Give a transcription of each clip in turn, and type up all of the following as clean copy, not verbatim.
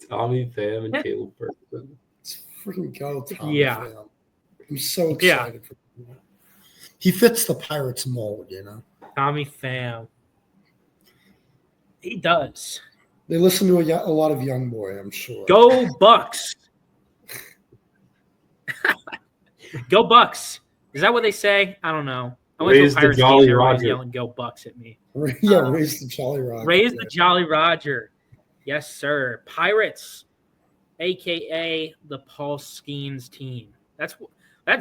Tommy Pham and Caleb Ferguson. Let's freaking go, Tommy Yeah. Pham. I'm so excited for him. He fits the Pirates mold, you know. Tommy Pham. He does. They listen to a lot of young boy, I'm sure. Go Bucks. Go Bucks. Is that what they say? I don't know. I went to a Pirates game. They were always yelling "Go Bucks" at me. Yeah, raise the Jolly Roger. Raise the Jolly Roger. Yes, sir. Pirates, a.k.a. the Paul Skeens team. That's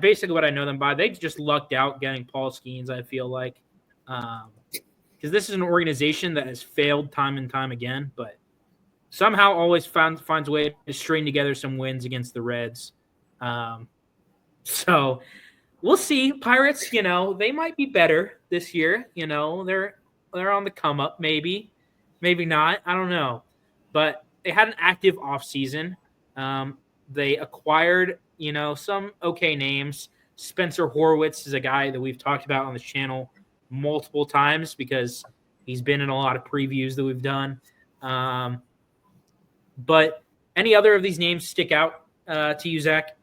basically what I know them by. They just lucked out getting Paul Skeens, I feel like. Because this is an organization that has failed time and time again, but somehow always finds a way to string together some wins against the Reds. So we'll see. Pirates, they might be better this year. They're on the come up, maybe not. I don't know. But they had an active offseason. They acquired, some okay names. Spencer Horwitz is a guy that we've talked about on this channel multiple times because he's been in a lot of previews that we've done. But any other of these names stick out to you, Zach?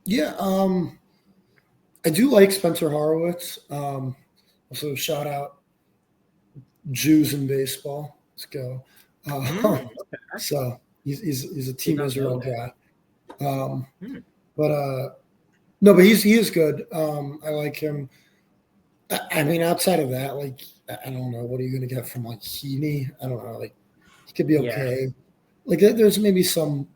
Yeah, I do like Spencer Horwitz. Also, shout out Jews in baseball. Let's go. So he's a Team Israel guy. But he is good. I like him. I mean, outside of that, like, I don't know. What are you going to get from, like, Heaney? I don't know. Like, he could be okay. Yeah. Like, there's maybe some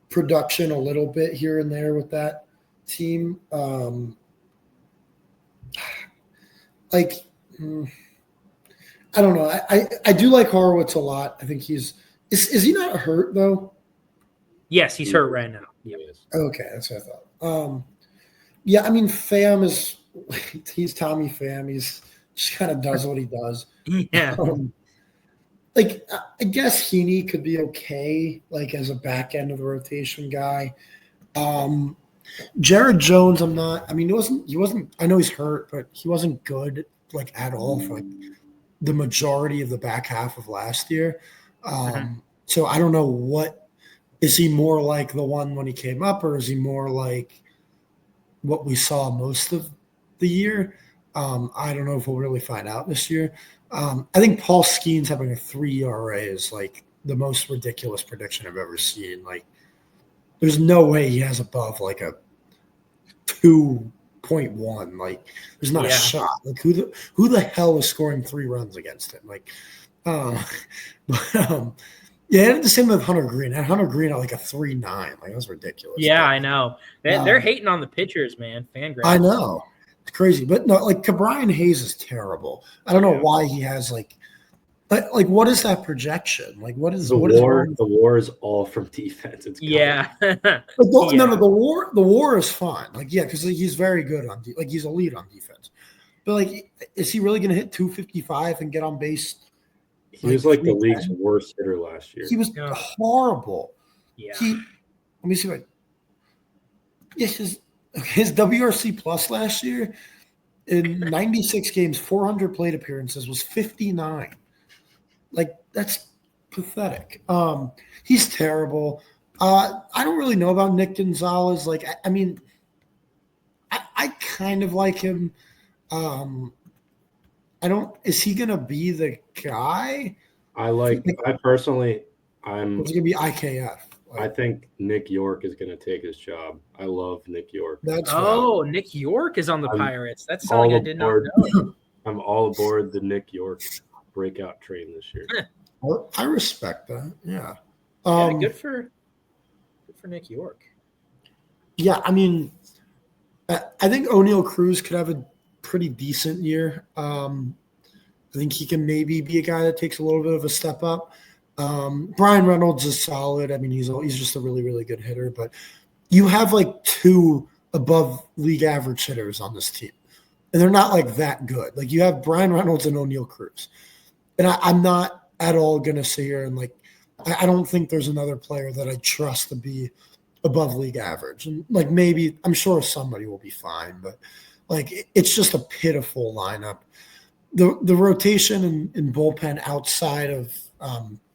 production a little bit here and there with that team. I don't know. I do like Horowitz a lot. I think is he not hurt though? Yes, he's hurt right now. Yes. Okay, that's what I thought. Yeah, I mean, he's Tommy Pham. He's just kind of does what he does. Yeah. I guess Heaney could be okay, like, as a back end of the rotation guy. Jared Jones, I'm not. I mean, he wasn't. I know he's hurt, but he wasn't good, like, at all for, like, the majority of the back half of last year. So I don't know what is he more like the one when he came up, or is he more like what we saw most of the year? I don't know if we'll really find out this year. I think Paul Skeens having a 3 ERA is, like, the most ridiculous prediction I've ever seen. Like, there's no way he has above, like, a 2.1. Like, there's not a shot. Like, who the hell is scoring 3 runs against him? Like, yeah, the same with Hunter Green. And Hunter Green at, like, a 3.9. Like, that was ridiculous. Yeah, I know. They're hating on the pitchers, man. Fangraphs. I know. It's crazy. But no, like, Cabrian Hayes is terrible. I don't know why he has, like, what is that projection? Like, what is the war? The war is all from defense. It's the war is fine. Like, yeah, because he's very good on like, he's elite on defense. But, like, is he really going to hit 255 and get on base? He was like the league's worst hitter last year. He was horrible. Yeah. Let me see what. Yes, his WRC plus last year in 96 games, 400 plate appearances was 59. Like, that's pathetic. He's terrible. I don't really know about Nick Gonzalez. Like, I mean, I kind of like him. Is he going to be the guy? I personally, It's going to be IKF. I think Nick York is going to take his job. I love Nick York. Nick York is on the Pirates. That's something I did not know. I'm all aboard the Nick York breakout train this year. Well, I respect that. Yeah. Good for Nick York. Yeah, I mean, I think O'Neal Cruz could have a pretty decent year. I think he can maybe be a guy that takes a little bit of a step up. Brian Reynolds is solid. I mean, he's just a really, really good hitter. But you have, like, 2 above league average hitters on this team, and they're not, like, that good. Like, you have Brian Reynolds and O'Neal Cruz, and I'm not at all gonna sit here and, like, I don't think there's another player that I trust to be above league average. And, like, maybe I'm sure somebody will be fine, but, like, it's just a pitiful lineup. The rotation and bullpen outside of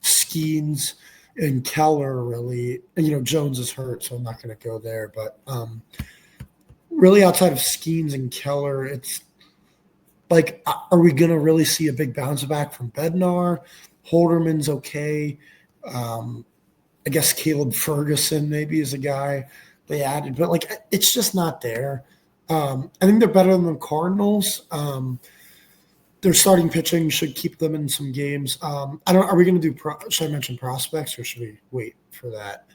Skeens and Keller really, and, Jones is hurt, so I'm not going to go there. But really outside of Skeens and Keller, it's like, are we going to really see a big bounce back from Bednar? Holderman's okay. I guess Caleb Ferguson maybe is a guy they added, but like it's just not there. I think they're better than the Cardinals. Their starting pitching should keep them in some games. I don't. Are we going to do? Should I mention prospects or should we wait for that?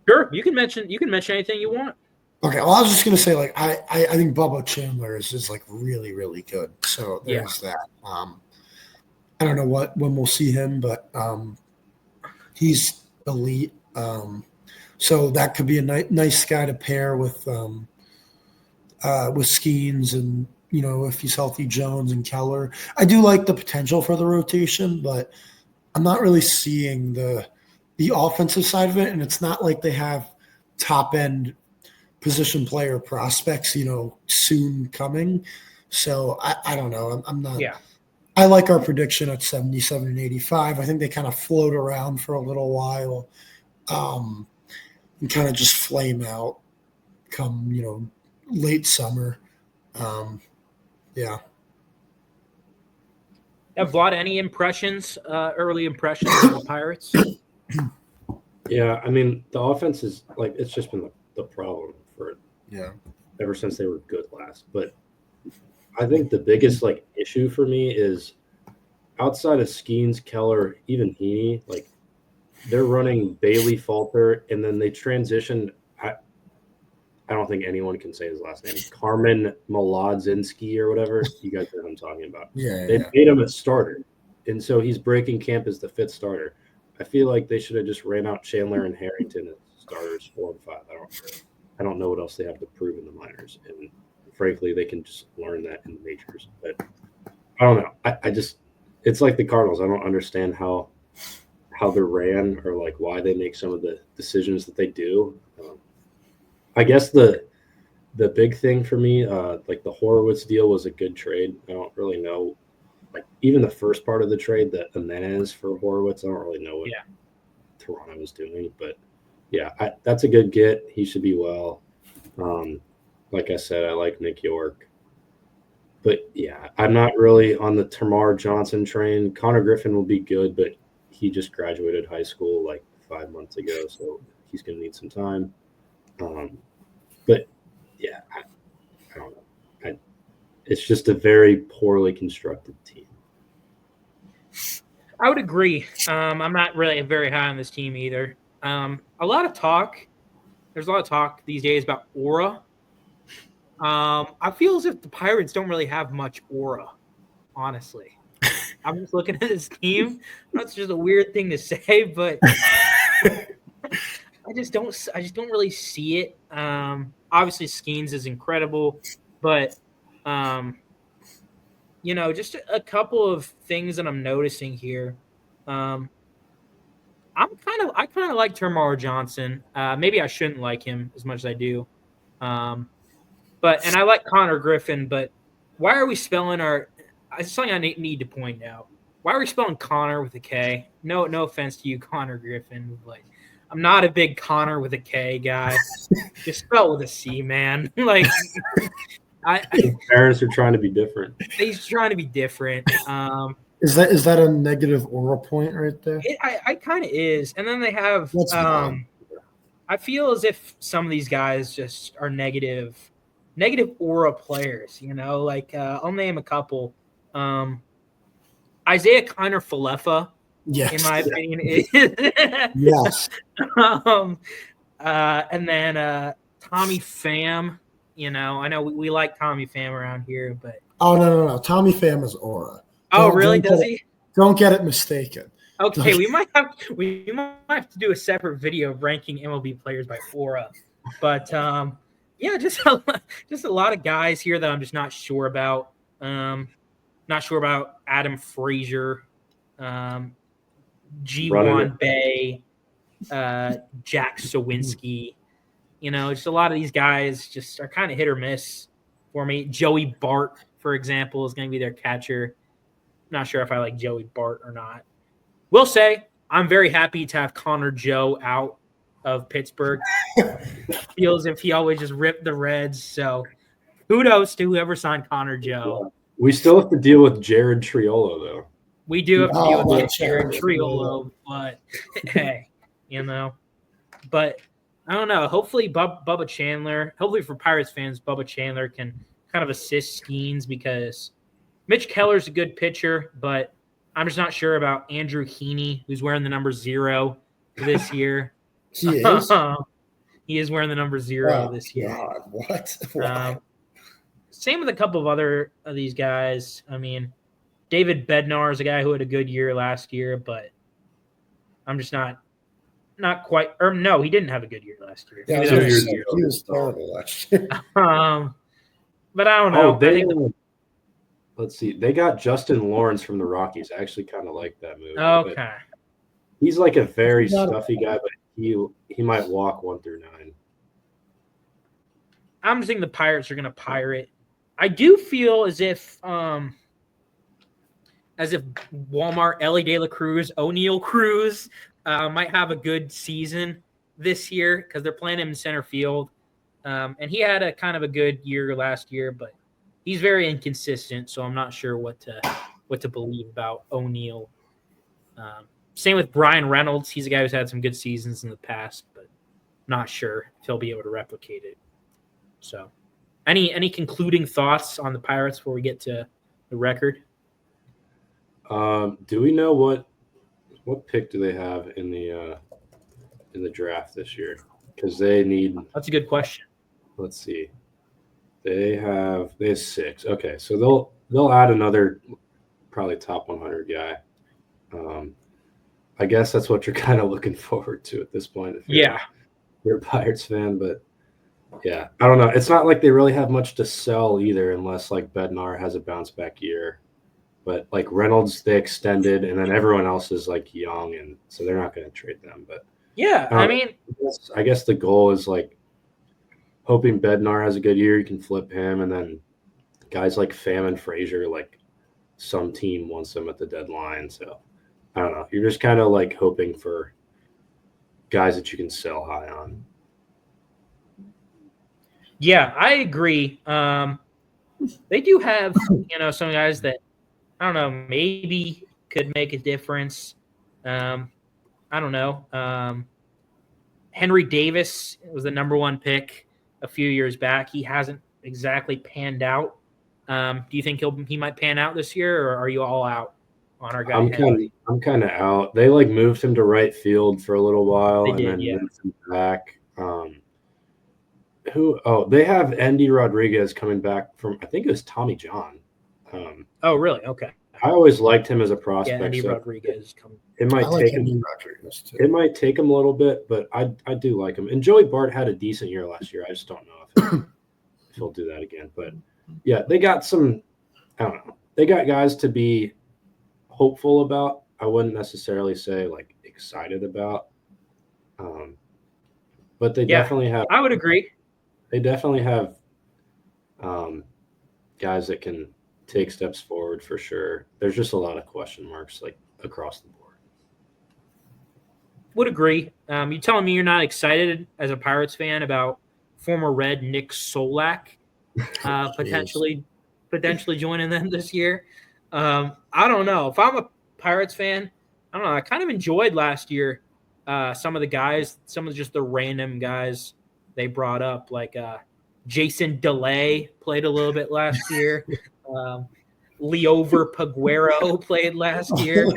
Sure, you can mention anything you want. Okay, well, I was just going to say, like, I think Bubba Chandler is like really, really good. So there's that. I don't know when we'll see him, but he's elite. So that could be a nice guy to pair with Skeens and, if he's healthy, Jones and Keller. I do like the potential for the rotation, but I'm not really seeing the offensive side of it. And it's not like they have top end position player prospects, soon coming. So I don't know. I'm not. Yeah. I like our prediction at 77 and 85. I think they kind of float around for a little while, and kind of just flame out come late summer. Yeah. Have Vlad any impressions, early impressions of the Pirates? Yeah, I mean the offense is like it's just been the problem for ever since they were good last. But I think the biggest issue for me is outside of Skeens, Keller, even Heaney, they're running Bailey Falter, and then they transitioned. I don't think anyone can say his last name. Carmen Molodzinski or whatever. You guys know what I'm talking about. They made him a starter, and so he's breaking camp as the fifth starter. I feel like they should have just ran out Chandler and Harrington as starters 4 and 5. I don't know what else they have to prove in the minors, and frankly, they can just learn that in the majors. But I don't know. I just it's like the Cardinals. I don't understand how they're ran or why they make some of the decisions that they do. I guess the big thing for me, the Horowitz deal was a good trade. I don't really know, even the first part of the trade, the Jimenez for Horowitz, I don't really know what Toronto was doing. But that's a good get. He should be well. Like I said, I like Nick York. But I'm not really on the Tamar Johnson train. Connor Griffin will be good, but he just graduated high school 5 months ago, so he's going to need some time. But I don't know. It's just a very poorly constructed team. I would agree. I'm not really very high on this team either. There's a lot of talk these days about aura. I feel as if the Pirates don't really have much aura, honestly. I'm just looking at this team. That's just a weird thing to say, but I just don't really see it. Obviously Skeens is incredible, but just a couple of things that I'm noticing here. I kind of like Tamar Johnson. Maybe I shouldn't like him as much as I do. And I like Connor Griffin, but why are we spelling it's something I need to point out. Why are we spelling Connor with a K? No offense to you, Connor Griffin. I'm not a big Connor with a K guy. Just spell with a C, man. Parents are trying to be different. He's trying to be different. Is that a negative aura point right there? I kind of is. And then they have I feel as if some of these guys just are negative aura players, I'll name a couple. Isaiah Kiner-Falefa, in my opinion, is yes. And then Tommy Pham, I know we like Tommy Pham around here, but no. Tommy Pham is aura. Really? Does he? Don't get it mistaken. Okay, we might have to do a separate video ranking MLB players by aura, but just a lot of guys here that I'm just not sure about. Not sure about Adam Frazier, G1 Bay, Jack Sawinski. Just a lot of these guys just are kind of hit or miss for me. Joey Bart, for example, is going to be their catcher. Not sure if I like Joey Bart or not. Will say I'm very happy to have Connor Joe out of Pittsburgh. Feels if he always just ripped the Reds. So kudos to whoever signed Connor Joe. We still have to deal with Jared Triolo, though. We do have to deal with Jared Triolo, but hey, But I don't know. Hopefully, Bubba Chandler. Hopefully for Pirates fans, Bubba Chandler can kind of assist Skeens because Mitch Keller's a good pitcher, but I'm just not sure about Andrew Heaney, who's wearing the number 0 this year. He is. He is wearing the number 0 this year. God, what? Wow. Same with a couple of other of these guys. I mean, David Bednar is a guy who had a good year last year, but I'm just not quite. Or no, he didn't have a good year last year. Yeah, he was terrible last year. But I don't know. Let's see. They got Justin Lawrence from the Rockies. I actually kind of like that move. Okay. He's like a very stuffy guy, but he might walk 1 through 9. I'm just thinking the Pirates are going to pirate. I do feel as if Walmart, Ellie De La Cruz, O'Neal Cruz might have a good season this year because they're playing him in center field. And he had a kind of a good year last year, but he's very inconsistent, so I'm not sure what to believe about O'Neal. Same with Brian Reynolds. He's a guy who's had some good seasons in the past, but not sure if he'll be able to replicate it. So, any concluding thoughts on the Pirates before we get to the record? Do we know what pick do they have in the draft this year? Because they need. That's a good question. Let's see. They have 6. Okay, so they'll add another probably top 100 guy. I guess that's what you're kind of looking forward to at this point. If you're a Pirates fan, but yeah, I don't know. It's not like they really have much to sell either, unless like Bednar has a bounce back year. But like Reynolds, they extended, and then everyone else is like young, and so they're not going to trade them. But yeah, I guess the goal is like hoping Bednar has a good year. You can flip him, and then guys like Pham and Frazier, like some team wants them at the deadline. So I don't know. You're just kind of like hoping for guys that you can sell high on. Yeah, I agree. They do have, some guys that, I don't know, maybe could make a difference. I don't know. Henry Davis was the number 1 pick a few years back. He hasn't exactly panned out. Do you think he might pan out this year, or are you all out on our guy? I'm kind of out. They like moved him to right field for a little while and then moved him back. They have Andy Rodriguez coming back from, I think it was Tommy John. Oh, really? Okay. I always liked him as a prospect. Yeah, Andy Rodriguez coming. It might take him. It might take him a little bit, but I do like him. And Joey Bart had a decent year last year. I just don't know if he'll do that again. But yeah, they got some. I don't know. They got guys to be hopeful about. I wouldn't necessarily say like excited about. But they definitely have. I would agree. They definitely have guys that can take steps forward for sure. There's just a lot of question marks like across the board. Would agree. You telling me you're not excited as a Pirates fan about former Red Nick Solak potentially joining them this year? I don't know. If I'm a Pirates fan, I don't know. I kind of enjoyed last year some of the guys, some of just the random guys they brought up, like Jason DeLay played a little bit last year. Leover Paguero played last year.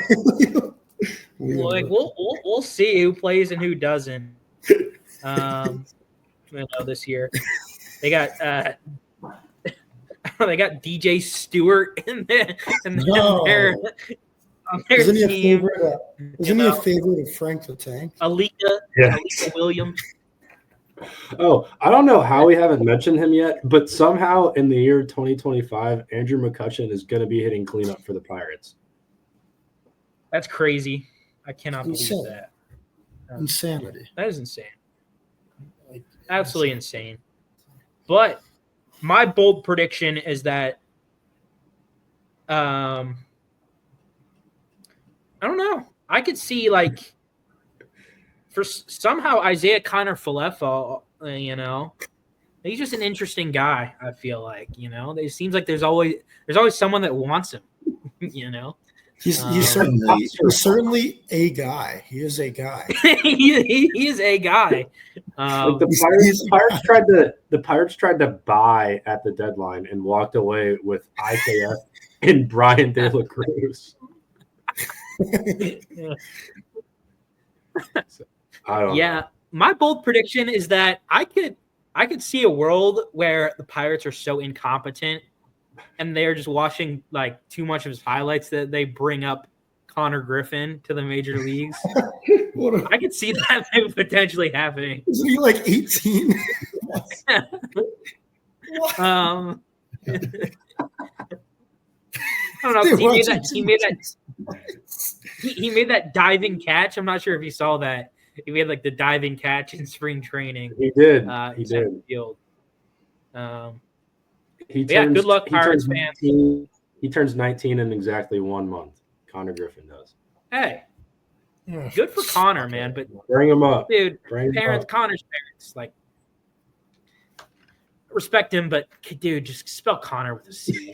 Like we'll see who plays and who doesn't. This year they got DJ Stewart in there. Isn't he a favorite? Isn't he a favorite of Frank the Tank? Alika Williams. Oh, I don't know how we haven't mentioned him yet, but somehow in the year 2025, Andrew McCutchen is going to be hitting cleanup for the Pirates. That's crazy. I cannot believe that. Insanity. That is insane. Absolutely insane. But my bold prediction is that I don't know. I could see like for somehow Isaiah Connor-Falefo, he's just an interesting guy. I feel like, it seems like there's always someone that wants him. He's certainly a guy. He is a guy. he is a guy. Like the Pirates tried to buy at the deadline and walked away with IKF and Brian De La Cruz. I don't know. My bold prediction is that I could see a world where the Pirates are so incompetent and they're just watching like too much of his highlights that they bring up Connor Griffin to the major leagues. I could see that potentially happening. Isn't he like 18? I don't know. He made that diving catch. I'm not sure if you saw that. He made like the diving catch in spring training. He did. He did. Field. Good luck, Pirates fans. He turns 19 in exactly 1 month. Connor Griffin does. Hey, good for Connor, man. But bring him up, dude. Connor's parents, like respect him, but dude, just spell Connor with a C.